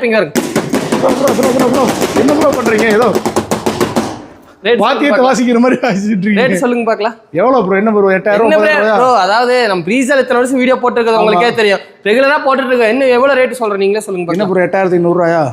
கேட்பீங்க. என்ன ப்ரோ பண்றீங்க? ஏதோ வாத்தியத்தை வாசிக்கிற மாதிரி வாசிச்சுட்டு இருக்கீங்க. ரேட் சொல்லுங்க பார்க்கலாம். எவ்வளவு ப்ரோ? என்ன ப்ரோ 8000 ப்ரோ? அதாவது நம்ம ப்ரீசல் இத்தனை வருஷம் வீடியோ போட்டுருக்கிறது உங்களுக்கே தெரியும், ரெகுலரா போட்டுட்டு இருக்கோம். என்ன எவ்வளவு ரேட் சொல்றேன் நீங்களே சொல்லுங்க. என்ன ப்ரோ 8500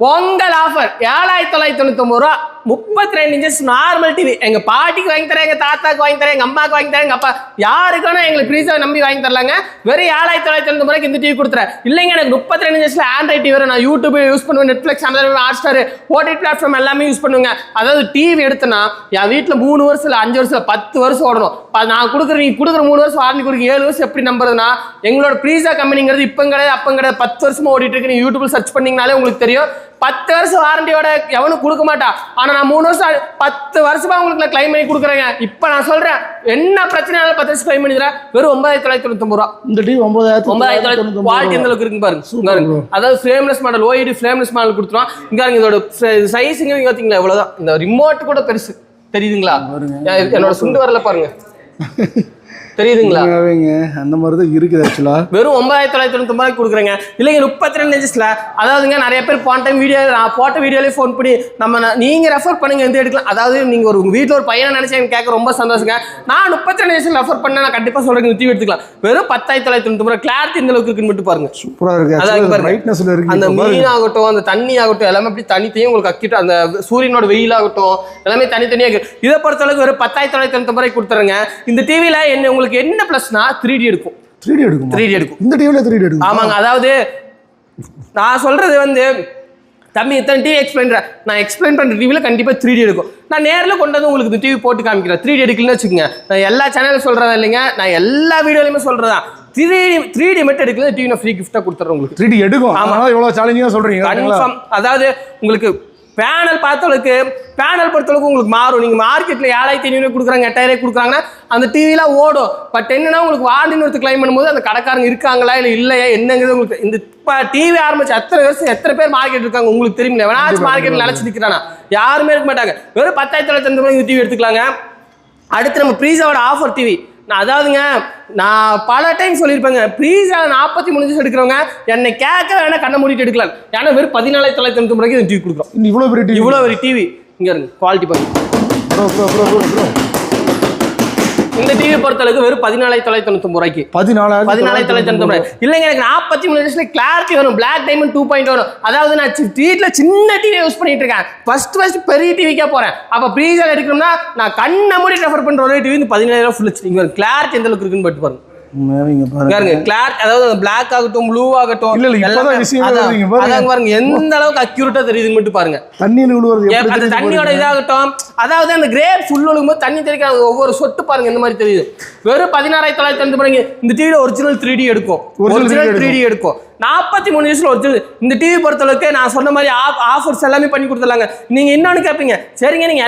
பொங்கல் ஆஃபர் 7999 ரூபா. 32 இன்ச்சஸ் நார்மல் டிவி. எங்க பாட்டிக்கு வாங்கி தரேன், எங்க தாத்தாக்கு வாங்கி தரேன், எங்க அம்மாக்கு வாங்கி தரேன், எங்க அப்பா யாருக்கான எங்களுக்கு ப்ரீஸை நம்பி வாங்கி தரலாங்க. வெறும் 7999 ரூபாய்க்கு இந்த டிவி கொடுத்துறேன். இல்லைங்க எனக்கு 32 இன்ச்சஸ்ல ஆண்ட்ராய்ட் டிவி வரும், நான் யூடியூப் யூஸ் பண்ணுவேன், Netflix, Amazon, Hotstar, OTT platform எல்லாமே யூஸ் பண்ணுவேங்க. அதாவது டிவி எடுத்தனா என் வீட்டில் 3 வருஷம் இல்லை 5 வருஷம் 10 வருஷம் ஓடணும். நான் கொடுக்குற நீ கொடுக்குற 3 வருஷம் வாரண்டி கொடுக்க 7 வருஷம் எப்படி நம்புறதுன்னா, எங்களோட ப்ரீஸா கம்பெனிங்கிறது இப்போ கிடையாது அப்போ கிடையாது, 10 வருஷமா ஓடிட்டு இருக்கு. நீ யூடியூப்ல சர்ச் பண்ணீங்கனாலே உங்களுக்கு தெரியும். 10 வருஷம் வாரண்டியோட எவனும் கொடுக்க மாட்டான். ஆனா நான் 3 வருஷம் 10 வருஷமா உங்களுக்கு கிளைம் பண்ணி கொடுக்குறேங்க. இப்ப நான் சொல்றேன், என்ன பிரச்சனையாலும் 10 வருஷம் கிளைம் பண்ணிடுறேன். வெறும் 9999 ரூபா. இந்த டிவி 9999 குவாலிட்டி எந்த அளவுக்கு இருக்குன்னு பாருங்க. அதாவது flameless model, OLED flameless model கொடுத்துருவோம். இங்க இதோட சைஸிங்க பாத்தீங்களா எவ்வளவுதான். இந்த ரிமோட் கூட பெருசு தெரியுதுங்களா? என்னோட சுண்டு வரல பாருங்க, தெரியுதுங்களா? அந்த மாதிரி தான் இருக்குது ஆக்சுவலா. வெறும் 9999 ரூபாய்க்கு கொடுக்குறேங்க. இல்லைங்க 32 இன்ச்சஸ்ல. அதாவதுங்க நிறைய பேர் போன டைம் வீடியோ நான் போட்ட வீடியோலேயே ஃபோன் பண்ணி நீங்க ரெஃபர் பண்ணுங்க எந்த எடுக்கலாம். அதாவது நீங்க ஒரு வீட்டில் ஒரு பையனை நினைச்சு எனக்கு கேட்க ரொம்ப சந்தோஷங்க. நான் 32 இன்ச்சஸ் ரெஃபர் பண்ண நான் கண்டிப்பா சொல்றேன் டிவி எடுத்துக்கலாம். வெறும் 10999 ரூபாய். கிளாரிட்டி இந்த அளவுக்கு இருக்குன்னு மட்டும் பாருங்க. சூப்பரா இருக்கு. அந்த மீன் ஆகட்டும், அந்த தண்ணி ஆகட்டும், எல்லாமே அப்படி தனித்தையும் உங்களுக்கு அக்கிட்டு, அந்த சூரியனோட வெயில் ஆகட்டும் எல்லாமே தனித்தனியா இருக்கு. இதை பொறுத்தளவுக்கு வெறும் 10999 ரூபாய்க்கு கொடுத்துருங்க. இந்த டிவில என்ன உங்களுக்கு என்ன பிளஸ்னா 3D எடுக்கும். 3D எடுக்கும். இந்த டிவில 3D எடுக்கும். ஆமாங்க. அதாவது நான் சொல்றது தம்பி இத்தனை டிவி நான் எக்ஸ்பிளைன் பண்ற டிவில கண்டிப்பா 3D எடுக்கும். நான் நேரில் கொண்டு வந்து உங்களுக்கு இந்த டிவி போட்டு காமிக்கிறேன். 3D எடுக்கலன்னு வச்சுக்கோங்க. நான் எல்லா சேனலும் சொல்றதா இல்லைங்க, நான் எல்லா வீடியோலையுமே சொல்றதா 3D மட்டும் எடுக்கல டிவி நான் ஃப்ரீ கிஃப்டா கொடுத்துறேன் உங்களுக்கு. 3D எடுக்கும். ஆமா, எவ்வளவு சேலஞ்சிங்கா சொல்றீங்க. கன்ஃபார்ம். அதாவது உங்களுக்கு பேனல் பார்த்தவளுக்கு பேனல் பொறுத்தளவுக்கு உங்களுக்கு மாறும். நீங்கள் மார்க்கெட்டில் 7500 கொடுக்குறாங்க, 8000 கொடுக்குறாங்கன்னா அந்த டிவிலாம் ஓடும். பட் என்னன்னா உங்களுக்கு வார்டின்னு ஒருத்தர் கிளைம் பண்ணும்போது அந்த கடைக்காரங்க இருக்காங்களா இல்லை இல்லையா என்னங்கிறது உங்களுக்கு. இந்த இப்போ டிவி ஆரம்பிச்சு எத்தனை வருஷம் எத்தனை பேர் மார்க்கெட் இருக்காங்க உங்களுக்கு தெரியுமில்ல. வேணாச்சும் மார்க்கெட்டில் நினச்சி நிற்கிறானா யாருமே இருக்க மாட்டாங்க. வெறும் 10999 ரூபாய்க்கு டிவி எடுத்துக்கலாங்க. அடுத்து நம்ம ப்ரீஸாவோட ஆஃபர் டிவி. நான் அதாவதுங்க நான் பல டைம் சொல்லியிருப்பேங்க, ப்ரீஸா 43 இன்ச்சஸ் எடுக்கிறவங்க என்னை கேட்க வேணா கண்ணை மூடிட்டு எடுக்கலாம். ஏன்னா வெறும் 14999 ரூபாய்க்கு இந்த டிவி கொடுக்குறோம். இவ்வளோ பெரிய டிவி இங்கே இருக்கு. குவாலிட்டி பாருங்க. இந்த டிவி பொறுத்தளவுக்கு வெறும் 14999 ரூபாய்க்கு. 14999 இல்லைங்க, எனக்கு 43 இன்ச்ல கிளாரிட்டி வரும், பிளாக் டைமண்ட் 2.0 வரும். அதாவது நான் வீட்டில் சின்ன டிவி யூஸ் பண்ணிட்டு இருக்கேன். ஃபர்ஸ்ட் பெரிய டிவிக்கே போறேன். அப்போ ப்ரீஸா எடுக்கணும்னா நான் கண்ணை மூடி ரெஃபர் பண்ற ஒரு டிவி 17000 ஃபுல் ஹெச்டி. கிளாரிட்டி எந்த அளவுக்கு இருக்குன்னு பட்டு பாருங்க. அதாவது பிளாக் ஆகட்டும், ப்ளூ ஆகட்டும், பாருங்க எந்த அளவுக்கு அக்யூரேட்டா தெரியுதுன்னு மட்டும் பாருங்க. தண்ணியோட இதாகட்டும், அதாவது அந்த கிரேப் ஃபுல் ஒழுங்கும்போது தண்ணி தெரிக்க ஒவ்வொரு சொட்டு பாருங்க இந்த மாதிரி தெரியுது. வெறும் 16999 ரூபாய்க்கு இந்த டிவில ஒரிஜினல் 3D எடுக்கும். 3D எடுக்கும். 43 இன்ச்ல ஒரிஜினல். இந்த டிவி பொறுத்தளவுக்கு நான் சொன்ன மாதிரி ஆஃபர்ஸ் எல்லாமே பண்ணி கொடுத்துடலாங்க. நீங்க இன்னொன்னு கேட்பீங்க, சரிங்க நீங்க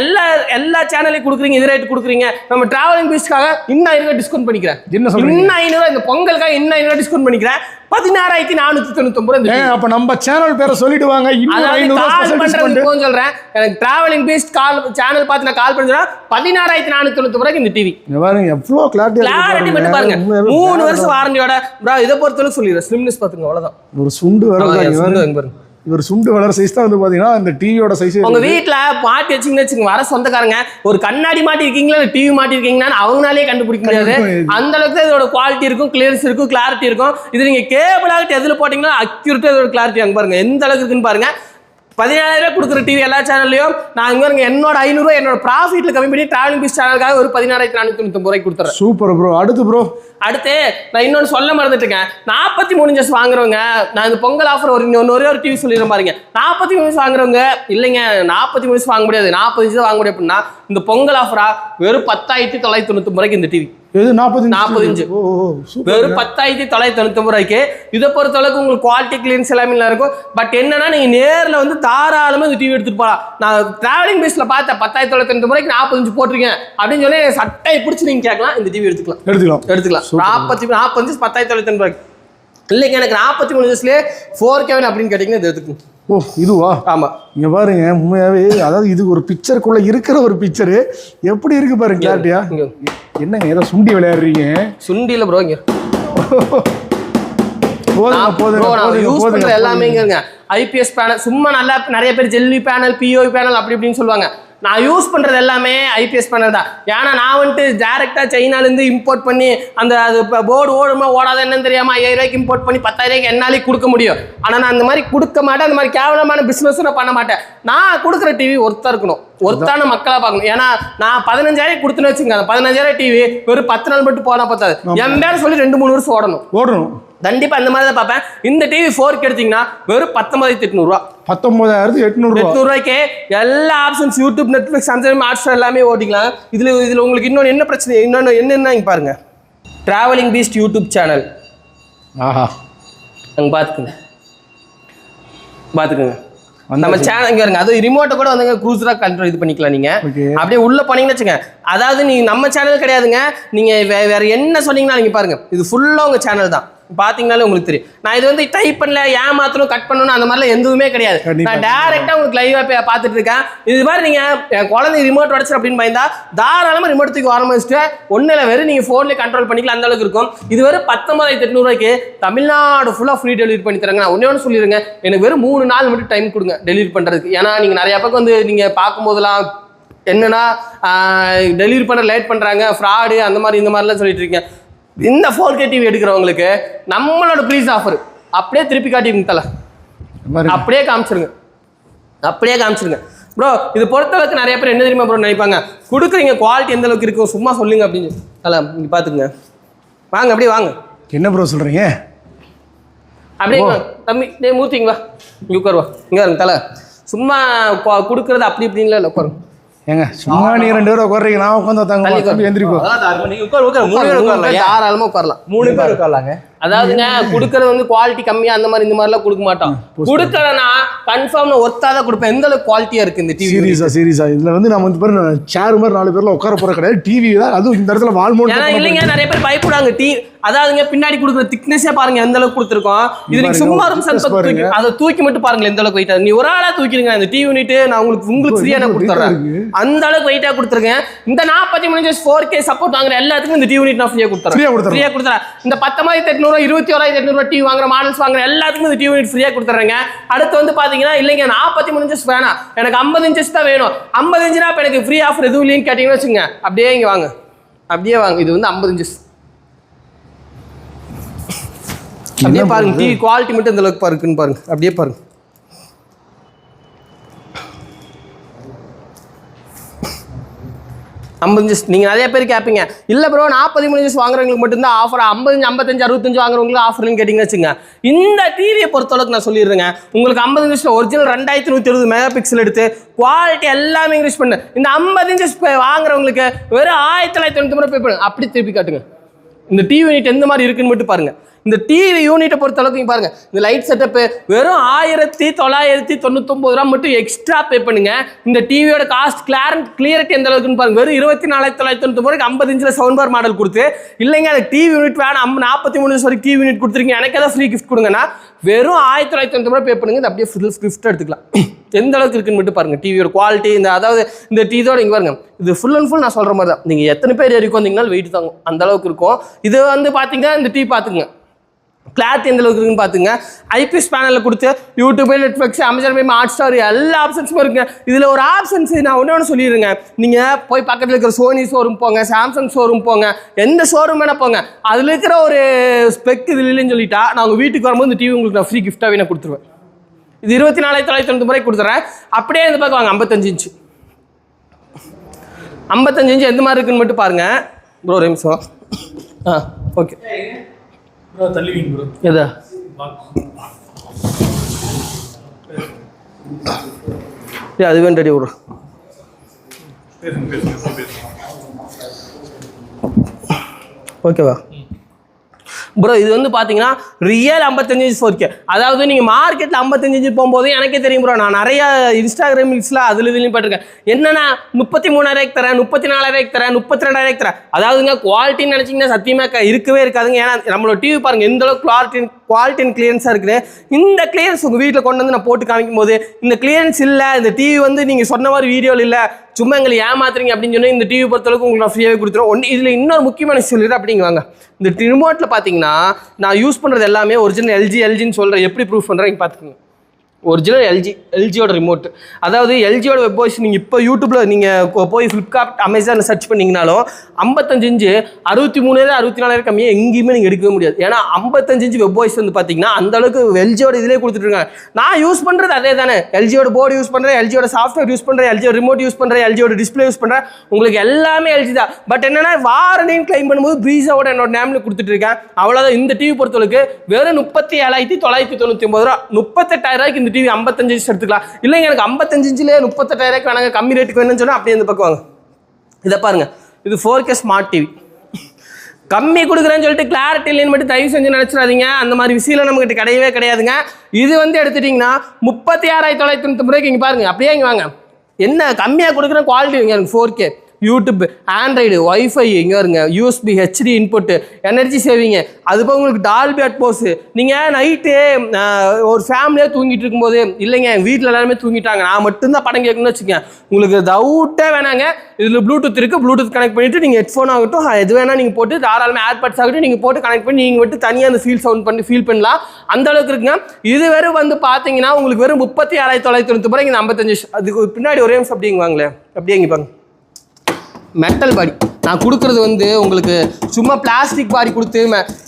எல்லா சேனலையும் கொடுக்குறீங்க, இது ரேட் கொடுக்குறீங்க, நம்ம டிராவலிங் பீஸ்க்காக இன்னும் 500 டிஸ்கவுண்ட் பண்ணிக்கிறேன். என்ன சொல்றீங்க? இன்னும் 500 இந்த பொங்கலுக்காக இன்னும் 500 டிஸ்கவுண்ட் பண்ணிக்கிறேன். 16499. அப்ப நம்ம சேனல் பேரை சொல்லிடுவாங்க. சொல்றேன், எனக்கு டிராவலிங் பீஸ்ட் சேனல் பார்த்து நான் கால் பண்ணுறேன். 16499 ரூபாய்க்கு இந்த டிவி. எவ்வளவு கிளாரிட்டி மட்டும் பாருங்க. 3 வருஷம் வாரண்டியோட. இதை பொறுத்தளவுக்கு சொல்லிடுறேன், ஸ்லிம்னஸ் பாத்துங்க அவ்வளவுதான். ஒரு சுண்டு வர ஒரு சுண்டு வளர சைஸ் தான் பாத்தீங்கன்னா இந்த டிவியோட சைஸ். உங்க வீட்டுல மாட்டி வச்சுங்க, வர சொந்தக்காரங்க ஒரு கண்ணாடி மாட்டி இருக்கீங்களா டிவி மாட்டி இருக்கீங்கன்னா அவங்களாலே கண்டுபிடிக்க முடியாது. அந்த அளவுக்கு இதோட குவாலிட்டி இருக்கும், கிளியரன்ஸ் இருக்கும், கிளாரிட்டி இருக்கும். இது நீங்க கேபிள் ஆகிட்டு எதுல போட்டீங்கன்னா அக்யூரேட்டா இதோட கிளாரிட்டி அங்க பாருங்க எந்த அளவுக்கு இருக்குன்னு பாருங்க. 17000 கொடுக்குற டிவி எல்லா சேனல்லையும் நான் இங்க என்னோட 500 என்னோட ப்ராஃபிட்ல கம்மி பண்ணி டிராவலிங் பீஸ் சேனலுக்காக ஒரு 16499 ரூபாய்க்கு கொடுத்துறேன். Super bro. அடுத்து நான் இன்னொன்று சொல்ல மறந்துட்டுருக்கேன். 43 இன்ச்சஸ் வாங்குறவங்க, நான் இந்த பொங்கல் ஆஃபர் ஒரே ஒரு டிவி சொல்லிடுற பாருங்க. 43 இன்ச் வாங்குறவங்க இல்லைங்க 43 இன்ச் வாங்க முடியாது, 40 இன்ச் வாங்க முடியாது அப்படின்னா இந்த பொங்கல் ஆஃபரா வெறும் 10999 ரூபாய்க்கு இந்த டிவி. 40 இன்ச் வெறும் 10999 ரூபாய்க்கு. இதை பொறுத்த அளவுக்கு உங்களுக்கு குவாலிட்டி கிளியரன்ஸ் எல்லாமே இருக்கும். பட் என்னன்னா நீங்க நேரில் வந்து தாராளமா இந்த டிவி எடுத்துட்டு போகலாம். நான் டிராவலிங் பீஸ்ல பார்த்தேன் 10999 ரூபாய்க்கு 40 இன்ச் போட்டிருக்கேன் அப்படின்னு சொல்லி சட்டையை பிடிச்சி நீங்க கேட்கலாம். இந்த டிவி எடுத்துக்கலாம். 40 இன்ச் 10999 ரூபாய்க்கு. இல்லைங்க எனக்கு 43 இன்ச்லேயே 4K அப்படின்னு கேட்டீங்கன்னா இது எடுத்துக்கணும். ஓ இதுவா? ஆமா. இங்க பாருங்க உண்மையாவே, அதாவது இது ஒரு பிக்சருக்குள்ள இருக்கிற ஒரு பிக்சரு எப்படி இருக்கு பாருங்க கிளாரிட்டியா. என்னங்க ஏதோ சுண்டி விளையாடுறீங்க? சுண்டியில ப்ரோ இங்க யூஸ் பண்ற எல்லாமே இங்க ஐபிஎஸ் பேனல் சும்மா நல்லா நிறைய பேர் ஜெல்லி பேனல் பிஓ பேனல் அப்படி இப்படின்னு சொல்லுவாங்க. நான் யூஸ் பண்றது எல்லாமே ஐபிஎஸ் பேனல் தான். ஏன்னா நான் வந்துட்டு டைரக்டா சைனாலேருந்து இம்போர்ட் பண்ணி அந்த அது போர்டு ஓடுமா ஓடாத என்னன்னு தெரியாம 5000 ரூபாய்க்கு இம்போர்ட் பண்ணி 10000 ரூபாய்க்கு என்னாலே கொடுக்க முடியும். ஆனால் நான் அந்த மாதிரி கொடுக்க மாட்டேன். அந்த மாதிரி கேவலமான பிசினஸ் நான் பண்ண மாட்டேன். நான் கொடுக்குற டிவி ஒருத்தா இருக்கணும், ஒருத்தான மக்களா பார்க்கணும். ஏன்னா நான் 15000 கொடுத்துன்னு வச்சுங்க, அந்த 15000 டிவி வெறும் 10 நாள் மட்டும் போனா பார்த்தாது. என் பேர் சொல்லி 2-3 வருஷம் ஓடணும். கண்டிப்பா அந்த மாதிரி தான் பார்ப்பேன். இந்த டிவி 4K எடுத்தீங்கன்னா வெறும் 19,800 ரூபா. 19,800 ரூபாய்க்கு எல்லா options YouTube, Netflix, Amazon, Hotstar எல்லாமே ஓட்டிக்கலாம். இதுல உங்களுக்கு இன்னொன்று என்ன பிரச்சனை, என்னன்னா இங்க பாருங்க, டிராவலிங் பீஸ்ட் யூடியூப் சேனல். அங்க பாத்துக்கோங்க நம்ம சேனல் இங்க இருங்க. அது ரிமோட்டை கூட வந்து க்ரூசரா கண்ட்ரோல் இது பண்ணிக்கலாம். நீங்க அப்படியே உள்ள போனீங்கன்னு வச்சுங்க, அதாவது நீங்க நம்ம சேனல் கிடையாதுங்க, நீங்க வேற என்ன சொன்னீங்கன்னா நீங்க பாருங்க, இது ஃபுல்லா உங்க சேனல் தான். பாத்தீங்கன்னாலே உங்களுக்கு தெரியும். நான் இது வந்து டைப் பண்ணல, ஏமாத்தணும், கட் பண்ணணும் அந்த மாதிரிலாம் எதுவுமே கிடையாது. நான் டைரக்டா உங்களுக்கு லைவா பார்த்துட்டு இருக்கேன். இது மாதிரி நீங்க குழந்தை ரிமோட் உடச்சு அப்படின்னு பயந்தா தாராளமா ரிமோட் தூக்கி ஆரம்பிச்சுட்டு ஒன்னும் வெறும் நீங்க போன்ல கண்ட்ரோல் பண்ணிக்கலாம், அந்த அளவுக்கு இருக்கும். இது வெறும் 19,800 ரூபாய்க்கு தமிழ்நாடு ஃபுல்லா ஃப்ரீ டெலிவரி பண்ணி தராங்க. நான் ஒன்னே சொல்லிடுங்க, எனக்கு வெறும் 3 நாள் மட்டும் டைம் கொடுங்க டெலிவரி பண்றதுக்கு. ஏன்னா நீங்க நிறைய பக்கம் வந்து நீங்க பார்க்கும்போதெல்லாம் என்னன்னா டெலிவரி பண்ண லேட் பண்றாங்க, ஃப்ராடு அந்த மாதிரி இந்த மாதிரிலாம் சொல்லிட்டு இருக்கீங்க. இந்த 4K டிவி எடுக்கிறவங்களுக்கு நம்மளோட ப்ளீஸ் ஆஃபர் அப்படியே திருப்பி காட்டிடுங்க தலை, அப்படியே காமிச்சிருங்க ப்ரோ. இது பொறுத்தளவுக்கு நிறைய பேர் என்ன தெரியுமா ப்ரோ நினைப்பாங்க, கொடுக்குறீங்க குவாலிட்டி எந்த அளவுக்கு இருக்கும் சும்மா சொல்லுங்க அப்படின்னு. தலை இங்கே பார்த்துக்குங்க, வாங்க அப்படியே வாங்க. என்ன ப்ரோ சொல்கிறீங்க? அப்படியே தம்பி டே மூத்திங்க வா, இங்கே உட்காருவா, இங்கே இருங்க தலை. சும்மா கொடுக்குறது அப்படி இப்படின்ல இல்லை, உட்காருங்க. ஏங்க சும்மா நீ 2 பேரும் உட்கார்றீங்க, நான் உட்காந்து தம்பி எந்திரிப்போம். தாராளமா உட்காரலாம், 3 பேர் உட்காரலாங்க. அதாவதுங்க கொடுக்கறது வந்து குவாலிட்டி கம்மியா அந்த மாதிரி இந்த மாதிரிலாம் கொடுக்க மாட்டோம். கொடுக்கறனா கன்ஃபார்ம் ஒர்த்தாத கொடுப்பேன். எந்த அளவுக்கு குவாலிட்டியா இருக்கு இந்த டிவி. சீரியஸா இதுல வந்து நம்ம வந்து பாரு சேர் மாதிரி 4 பேர்ல உட்கார போற கிடையாது, டிவி தான். அதுவும் இந்த இடத்துல வால் மவுண்ட். ஏன்னா இல்லைங்க நிறைய பேர் பயப்படுவாங்க டிவி. அதாவதுங்க பின்னாடி கொடுக்குற திக்னஸே பாருங்க எந்த அளவுக்கு கொடுத்துருக்கோம். இது நீங்க சும்மா அதை தூக்கி மட்டும் பாருங்க எந்த அளவுக்கு வெயிட்டா. நீ ஒரு ஆளா தூக்கிடுங்க இந்த டிவி யூனிட், நான் உங்களுக்கு ஃப்ரீயா கொடுத்துறேன். அந்த அளவுக்கு வெயிட்டா கொடுத்துருக்கேன். இந்த 43 4K சப்போர்ட் வாங்குற எல்லாத்துக்கும் இந்த டிவி யூனிட் நான் ஃப்ரீயா கொடுத்துறேன். இந்த 19,800 21,800 டிவி வாங்குற மாடல்ஸ் வாங்குற எல்லாத்துக்கும் இந்த டிவி யூனிட் ஃப்ரீயா கொடுத்துறேங்க. அடுத்து வந்து பாத்தீங்கன்னா இல்லைங்க 43 இன்ச்சஸ் வேணாம், எனக்கு 50 இன்ச்சஸ் தான் வேணும். 50 இன்ச்சுனா இப்ப எனக்கு ஃப்ரீ ஆஃபர் எதுவும் இல்லைன்னு கேட்டீங்கன்னு வச்சுங்க, அப்படியே இங்க வாங்க, அப்படியே வாங்க. இது வந்து 50 இன்ச்சஸ். அப்படியே பாருங்க டிவி குவாலிட்டி மட்டும் இந்த அளவுக்கு இருக்குன்னு பாருங்க, அப்படியே பாருங்க. நீங்க நிறைய பேர் கேட்பீங்க, இல்ல ப்ரோ 43 இன்ச் வாங்குறவங்களுக்கு மட்டும்தான் ஆஃபர், 50 55 65 வாங்குறவங்களுக்கு ஆஃபர்னு கேட்டீங்கன்னு வச்சுங்க. இந்த டிவியை பொறுத்தளவுக்கு நான் சொல்லிடுறேங்க, உங்களுக்கு 50 இன்ச்ல ஒரிஜினல் 2120 மெகா பிக்சல் எடுத்து குவாலிட்டி எல்லாமே இன்க்ரீஸ் பண்ணு. இந்த 50 இன்ச்சஸ் வாங்குறவங்களுக்கு வெறும் 1990 பே பண்ணுங்க. அப்படி திருப்பி காட்டுங்க இந்த டிவி யூனிட் எந்த மாதிரி இருக்குன்னு மட்டும் பாருங்க. இந்த டிவி யூனிட்டை பொறுத்த அளவுக்கு பாருங்க, இந்த லைட் செட்டப் வெறும் 1999 ரூபா மட்டும் எக்ஸ்ட்ரா பே பண்ணுங்க. இந்த டிவியோட காஸ்ட் கிளியரிட்டி எந்த அளவுக்குன்னு பாருங்க. வெறும் 24,999 50 இன்ச்ல சவுண்ட் பார் மாடல் கொடுத்து, இல்லைங்க எனக்கு டிவி யூனிட் வேணும் 43 இன்ச் வரைக்கும் டிவி யூனிட் கொடுத்துருக்கீங்க, எனக்கு ஏதாவது ஃப்ரீ கிஃப்ட் கொடுங்கன்னா வெறும் 1990 ரூபா பே பண்ணுங்க. இது அப்படியே ஃபுல் கிஃப்ட் எடுத்துக்கலாம். எந்த அளவுக்கு இருக்குன்னு மட்டும் பாருங்க டிவியோட குவாலிட்டி. இந்த அதாவது இந்த டிவியோட இங்கே பாருங்க, இது ஃபுல் அண்ட் ஃபுல் நான் சொல்ற மாதிரி தான். நீங்க எத்தனை பேர் ஏறி வந்தீங்கன்னா வெயிட் தாங்கும், அந்த அளவுக்கு இருக்கும். இது வந்து பாத்தீங்கன்னா இந்த டிவி பாத்துங்க கிளாரிட்டி எந்த அளவுக்கு இருக்குன்னு பாத்துங்க. ஐபிஎஸ் பேனலில் கொடுத்து YouTube, Netflix, Amazon prime, Hotstar எல்லா ஆப்ஷன்ஸும் இருக்குங்க. இதில் ஒரு ஆப்ஷன்ஸ் நான் ஒன்று சொல்லிடுங்க, நீங்கள் போய் பக்கத்தில் இருக்கிற சோனி ஷோரூம் போங்க, சாம்சங் ஷோரூம் போங்க, எந்த ஷோரூம் வேணால் போங்க, அதில் இருக்கிற ஒரு ஸ்பெக் இது இல்லைன்னு சொல்லிட்டா நான் உங்கள் வீட்டுக்கு வரும்போது இந்த டிவி உங்களுக்கு நான் ஃப்ரீ கிஃப்டாகவே நான் கொடுத்துருவேன். இது 24,990 ரூபாய்க்கு கொடுத்துறேன். அப்படியே இந்த பக்கம் வாங்க 55 இன்ச்சு. 55 இன்ச்சு எந்த மாதிரி இருக்குன்னு மட்டும் பாருங்க ப்ரோ. ஒரு நிமிஷம். ஓகே தள்ளிவிங்க ப்ரோ. எதா அது வேண்டடி விட்றோம். ஓகேவா ப்ரோ? இது வந்து பார்த்தீங்கன்னா ரியல் 55 இன்ச் 4K. அதாவது நீங்கள் மார்க்கெட்டில் 55 இன்ச்சு போகும்போது எனக்கே தெரியும் ப்ரோ, நான் நிறையா இன்ஸ்டாகிராம் ரீல்ஸில் அதில் இதுலையும் போட்டிருக்கேன். என்னன்னா 33,000 தரேன், 34,000 தரேன், 32,000 தரேன். அதாவதுங்க குவாலிட்டின்னு நினச்சிங்கன்னா சத்தியமாக இருக்கவே இருக்காதுங்க. ஏன்னா நம்மளோட டிவி பாருங்கள் எந்த அளவுக்கு குவாலிட்டி அண்ட் கிளியரன்ஸாக இருக்குது. இந்த கிளியரன்ஸ் உங்கள் வீட்டில் கொண்டு வந்து நான் போட்டு காமிக்கும் போது இந்த கிளியரன்ஸ் இல்லை, இந்த டிவி வந்து நீங்கள் சொன்ன மாதிரி வீடியோவில் இல்லை, சும்மா எங்களை ஏமாத்துறீங்க அப்படின்னு சொன்னால் இந்த டிவி பொறுத்தளவுக்கு உங்களுக்கு நான் ஃப்ரீயாகவே கொடுத்துருவோம். இதில் இன்னொரு முக்கியமான விஷயம் இருக்குது அப்படிங்குவாங்க. இந்த ரிமோட்டில் பார்த்தீங்கன்னா நான் யூஸ் பண்ணுறது எல்லாமே ஒரிஜினல் எல்ஜின்னு சொல்கிறேன். எப்படி ப்ரூஃப் பண்ணுறேன் பார்த்துக்கோங்க. ஒரிஜினல் எல்ஜியோட ரிமோட். அதாவது எல்ஜியோட வெப் வாய்ஸ் நீங்கள் இப்போ யூடியூப்பில் நீங்கள் போய் ஃப்ளிப்கார்ட் அமேசானில் சர்ச் பண்ணிங்கனாலும் 55 இன்ச்சு 63 64 கம்மியாக எங்கேயுமே நீங்கள் எடுக்கவே முடியாது. ஏன்னா 55 இன்ச்சு வெப் வாய்ஸ் வந்து பார்த்தீங்கன்னா அந்தளவுக்கு எல்ஜியோட இதிலே கொடுத்துட்ருக்காங்க. நான் யூஸ் பண்ணுறது அதே தானே, எல்ஜியோட போர்டு யூஸ் பண்ணுறேன், எல்ஜியோட சாஃப்ட்வேர் யூஸ் பண்ணுறேன், எல்ஜியோட ரிமோட் யூஸ் பண்ணுறேன், எல்ஜியோட டிஸ்பிளே யூஸ் பண்ணுறேன். உங்களுக்கு எல்லாமே எல்ஜி தான். பட் என்னன்னா வாரண்டின்னு கிளைம் பண்ணும்போது ப்ரீஸாவோட என்னோட நேமில் கொடுத்துட்ருக்கேன். அவ்வளோதான். இந்த டிவி பொறுத்தளவுக்கு வெறும் 37,999 ரூபா. 38,000 ரூபாய்க்கு இந்த டிவி 55 இன்ச் எடுத்துக்கலாம். இல்லைங்க எனக்கு 55 இன்ச்சிலே 38,000 ரூபாய்க்கு வேணாங்க, கம்மி ரேட்டுக்கு வேணும்னு சொன்னால் அப்படியே இந்த பக்கம் வாங்க. இதை பாருங்க, இது 4K ஸ்மார்ட் டிவி. கம்மி கொடுக்குறேன்னு சொல்லிட்டு கிளாரிட்டி இல்லைன்னு மட்டும் தயவு செஞ்சு நினச்சிடாதீங்க. அந்த மாதிரி விஷயம் நம்மகிட்ட கிடையவே கிடையாதுங்க. இது வந்து எடுத்துட்டிங்கன்னா 36,990 ரூபாய்க்கு இங்கே பாருங்க. அப்படியே இங்கே வாங்க. என்ன கம்மியாக கொடுக்குற குவாலிட்டி வைங்க. எனக்கு 4K யூடியூப், ஆண்ட்ராய்டு, ஒய்ஃபை, இங்கே வருங்க, USB, HD input, energy saving, அது போக உங்களுக்கு டால்பி அட்மோஸ். நீங்கள் நைட்டு ஒரு ஃபேமிலியாக தூங்கிட்டு இருக்கும்போது, இல்லைங்க எங்கள் வீட்டில் எல்லாருமே தூங்கிட்டாங்க, நான் மட்டும்தான் படம் கேட்கணும்னு வச்சுக்கேன், உங்களுக்கு டவுட்டே வேணாங்க. இதில் ப்ளூடூத் இருக்குது, ப்ளூடூத் கனெக்ட் பண்ணிவிட்டு நீங்கள் ஹெட்ஃபோன் ஆகட்டும் எது வேணால் நீங்கள் போட்டு தாராளமாக ஏர்பட்ஸ் ஆகட்டும் நீங்கள் போட்டு கனெக்ட் பண்ணி நீங்கள் மட்டும் தனியாக அந்த சவுண்ட் பண்ணி ஃபீல் பண்ணலாம். அந்த அளவுக்கு இருக்குங்க. இது வெறும் வந்து பார்த்தீங்கன்னா உங்களுக்கு வெறும் 36,990 ரூபாய்க்கு இந்த 55. அதுக்கு பின்னாடி ஒரே நிமிஷம் அப்படிங்குவாங்களே, அப்படியே இங்கே பாருங்க. மெட்டல் பாடி நான் கொடுக்குறது வந்து உங்களுக்கு சும்மா பிளாஸ்டிக் பாடி கொடுத்து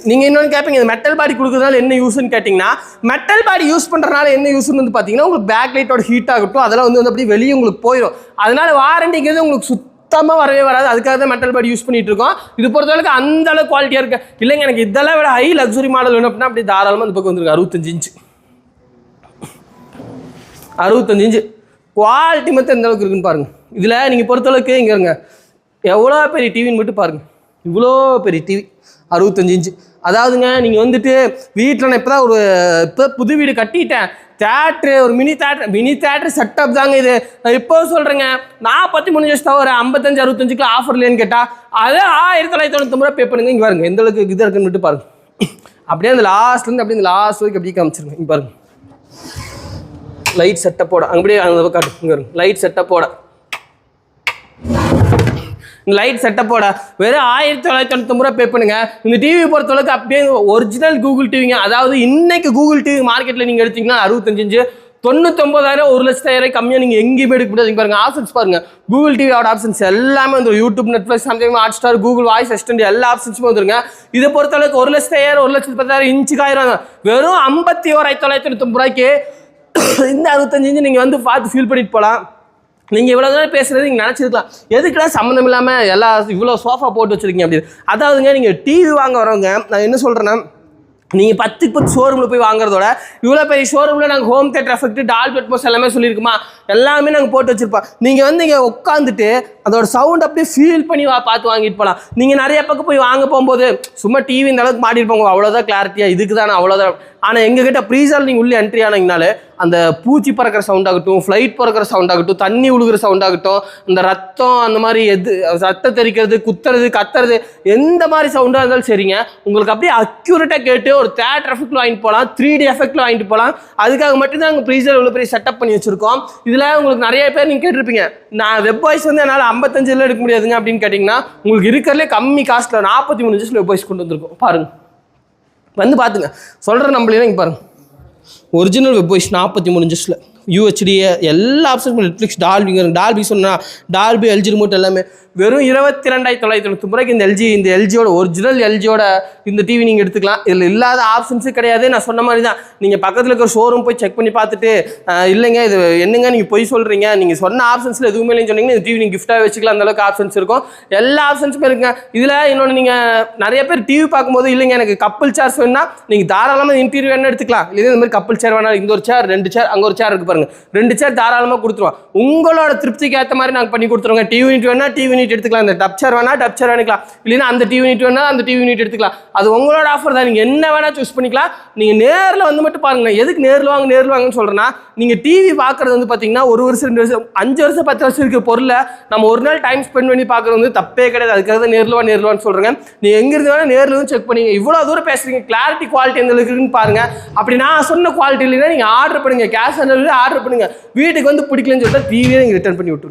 நீங்கள் இன்னொன்று கேட்பீங்க, இந்த மெட்டல் பாடி கொடுக்குறதுனால என்ன யூஸ்ன்னு கேட்டிங்கன்னா, மெட்டல் பாடி யூஸ் பண்ணுறதுனால என்ன யூஸ்ன்னு வந்து பார்த்தீங்கன்னா உங்களுக்கு பேக் லைட்டோட ஹீட் ஆகட்டும் அதெல்லாம் வந்து அப்படியே வெளியே உங்களுக்கு போயிடும். அதனால வாரண்டிங்கிறது உங்களுக்கு சுத்தமாக வரவே வராது. அதுக்காக தான் மெட்டல் பாடி யூஸ் பண்ணிட்டு இருக்கோம். இது பொறுத்தளவுக்கு அந்த அளவுக்கு குவாலிட்டியாக இருக்கு. இல்லைங்க எனக்கு இதெல்லாம் விட ஹை லக்ஸுரி மாடல் வேணும் அப்படின்னா அப்படி தாராளமாக இந்த பக்கம் வந்துருக்கு. 65 இன்ச்சு 65 இன்ச்சு குவாலிட்டி மட்டும் எந்த அளவுக்கு இருக்குன்னு பாருங்கள். இதில் நீங்கள் பொறுத்தளவுக்கு இங்கே இருங்க, எவ்வளோ பெரிய டிவின்னு மட்டும் பாருங்கள். இவ்வளோ பெரிய டிவி 65 இன்ச்சு. அதாவதுங்க நீங்கள் வந்துட்டு வீட்டில் நான் இப்போ புது வீடு கட்டிட்டேன், தேட்ரு ஒரு மினி தேட்ரு செட்டப் தாங்க இது. நான் இப்போ சொல்கிறேங்க, 43 இன்ச் தவிர 55 65க்கு ஆஃபர் இல்லைன்னு கேட்டால் அதே 1990 ரூபா பே பண்ணுங்க. இங்கே பாருங்க எந்த அளவுக்கு இதாக இருக்குன்னு மட்டும் பாருங்கள். அப்படியே அந்த லாஸ்ட்லேருந்து அப்படியே இந்த லாஸ்ட் வரைக்கும் அப்படியே காமிச்சிருங்க. இங்கே பாருங்கள் லைட் செட்டப்போட அப்படியே அந்த காட்டு. இங்கே பாருங்க லைட் செட்டப்போட லைட் செட்டப்போட வெறும் 1990 ரூபா பே பண்ணுங்க. இந்த டிவி பொறுத்தளவுக்கு அப்படியே ஒரிஜினல் கூகுள் டிவிங்க. அதாவது இன்னைக்கு கூகுள் டிவி மார்க்கெட்டில் நீங்கள் எடுத்தீங்கன்னா 65 இன்ச்சு 99,000 1,00,000 கம்மியாக நீங்கள் எங்கேயுமே எடுக்க முடியாது. பாருங்க ஆப்ஷன்ஸ் பாருங்க, கூகுள் டிவியோட ஆப்ஷன்ஸ் எல்லாமே வந்துடும். YouTube, Netflix, Samsung, Hotstar, Google voice assistant எல்லா ஆப்ஷன்ஸுமே வந்துருங்க. இதை பொறுத்தளவுக்கு 1,00,000 1,10,000 இன்ச்சுக்கு ஆயிரம் வெறும் 51,990 ரூபாய்க்கு இந்த 65 இன்ச்சு நீங்கள் வந்து பார்த்து ஃபீல் பண்ணிட்டு போகலாம். நீங்கள் இவ்வளோ தான் பேசுகிறது நீங்கள் நினச்சிருக்கலாம், எதுக்குலாம் சம்மந்தம் இல்லாமல் எல்லா இவ்வளோ சோஃபா போட்டு வச்சுருக்கீங்க அப்படின்னு. அதாவதுங்க நீங்கள் டிவி வாங்க வரவங்க நான் என்ன சொல்கிறேன்னா, நீங்கள் 10க்கு 10 ஷோரூமில் போய் வாங்குறதோட இவ்வளோ பெரிய ஷோரூமில் நாங்கள் home theatre effect, Dolby Atmos எல்லாமே சொல்லியிருக்குமா, எல்லாமே நாங்கள் போட்டு வச்சுருப்போம். நீங்கள் வந்து இங்கே உட்காந்துட்டு அதோட சவுண்ட் அப்படியே ஃபீல் பண்ணி பார்த்து வாங்கிட்டு போகலாம். நீங்கள் நிறைய பக்கம் போய் வாங்க போகும்போது சும்மா டிவி இந்த அளவுக்கு மாட்டிருப்பாங்க, அவ்வளோதான் கிளாரிட்டியாக இதுக்கு தானே அவ்வளோதான். ஆனால் எங்ககிட்ட ப்ரீசால் நீங்கள் உள்ளே என்ட்ரி ஆனீங்கனாலே அந்த பூச்சி பறக்கிற சவுண்ட் ஆகட்டும், ஃப்ளைட் பறக்கிற சவுண்ட் ஆகட்டும், தண்ணி உழுகிற சவுண்ட் ஆகட்டும், இந்த ரத்தம் அந்த மாதிரி ரத்தம் தெரிக்கிறது, குத்துறது, கத்துறது, எந்த மாதிரி சவுண்டாக இருந்தாலும் சரிங்க, உங்களுக்கு அப்படியே அக்யூரேட்டாக கேட்டு ஒரு தேட்டர் எஃபெக்டில் வாங்கிட்டு போகலாம், 3D எஃபெக்டில் வாங்கிட்டு போகலாம். அதுக்காக மட்டும்தான் நாங்கள் ப்ரீசால் இவ்வளோ பெரிய செட்டப் பண்ணி வச்சுருக்கோம். இதில் உங்களுக்கு நிறைய பேர் நீங்கள் கேட்டிருப்பீங்க, நான் வெப் வாய்ஸ் வந்து என்னால் 55 எடுக்க முடியாதுங்க அப்படின்னு கேட்டிங்கன்னா, உங்களுக்கு இருக்கிறதுலே கம்மி காஸ்ட்டில் 43 இன்ச்சில் வெப் வாய்ஸ் கொண்டு வந்திருக்கோம். பாருங்கள் வந்து பார்த்துங்க, சொல்கிற நம்மளே இங்கே பாருங்கள் ஒரிஜினல் வெப் வாய்ஸ் 43 இன்ச்சஸில் யூஹெச்டி எல்லா ஆப்ஷன்ஸும், நெட்ஃப்ளிக்ஸ், டால்பி சொன்னால் டால்பி, எல்ஜி ரிமோட் எல்லாமே வெறும் 22,990 ரூபாய்க்கு இந்த எல்ஜியோட ஒரிஜினல் எல்ஜியோட இந்த டிவி நீங்கள் எடுத்துக்கலாம். இதில் இல்லாத ஆப்ஷன்ஸு கிடையாது. நான் சொன்ன மாதிரி தான், நீங்கள் பக்கத்தில் இருக்கிற ஷோரூம் போய் செக் பண்ணி பார்த்துட்டு இல்லைங்க இது என்னங்க நீங்கள் போய் சொல்கிறீங்க, நீங்கள் சொன்ன ஆப்ஷன்ஸில் எதுவுமே இல்லைன்னு சொன்னீங்கன்னா இந்த டிவி நீங்கள் கிஃப்ட்டாக வச்சுக்கலாம். அந்தளவுக்கு ஆப்ஷன்ஸ் இருக்கும், எல்லா ஆப்ஷன்ஸுமே இருக்குங்க. இதில் இன்னொன்று, நீங்கள் நிறைய பேர் டிவி பார்க்கும்போது இல்லைங்க எனக்கு கப்பல் சேர்ஸ் வேணுன்னா நீங்கள் தாராளமாக இன்டீரியர் வேணா எடுத்துக்கலாம். இல்லை இந்த மாதிரி கப்பல் சேர் வேணா, இந்த ஒரு சேர் 2 சேர் அங்கே ஒரு சேர் இருக்கு பாருங்க, பாருங்க 2 சேர் தாராளமாக கொடுத்துருவோம். உங்களோட திருப்திக்கு ஏற்ற மாதிரி நாங்கள் பண்ணி கொடுத்துருவோங்க. டிவி யூனிட் வேணா டிவி யூனிட் எடுத்துக்கலாம், இந்த டப் சேர் வேணா டப் சேர் எடுக்கலாம், இல்லைன்னா அந்த டிவி யூனிட் வேணா அந்த டிவி யூனிட் எடுத்துக்கலாம். அது உங்களோட ஆஃபர் தான், நீங்கள் என்ன வேணா சூஸ் பண்ணிக்கலாம். நீங்கள் நேரில் வந்து மட்டும் பாருங்க. எதுக்கு நேரில் வாங்கன்னு சொல்கிறேன்னா, நீங்கள் டிவி பார்க்குறது வந்து பார்த்தீங்கன்னா 1 வருஷம் 2 வருஷம் 5 வருஷம் 10 வருஷம் இருக்கிற பொருளை நம்ம ஒரு நாள் டைம் ஸ்பெண்ட் பண்ணி பார்க்குறது வந்து தப்பே கிடையாது. அதுக்காக தான் நேரில் வான்னு சொல்கிறேங்க. நீங்கள் எங்கிருந்து வேணால் நேரில் வந்து செக் பண்ணிங்க. இவ்வளோ தூரம் பேசுகிறீங்க, கிளாரிட்டி குவாலிட்டி எந்த அளவுக்கு இருக்குன்னு பாருங்க. அப்படி நான் சொன்ன குவாலிட்டி இல்லைன்னா நீங்கள் ஆர்டர் பண்ணுங்க, கேஷ் ஆன் டெலிவரி ஆர்டர் பண்ணுங்க. வீட்டுக்கு வந்து பிடிக்கலன்னு சொல்லிட்டு டிவியை நீங்கள் ரிட்டர்ன் பண்ணி விட்டுருங்க.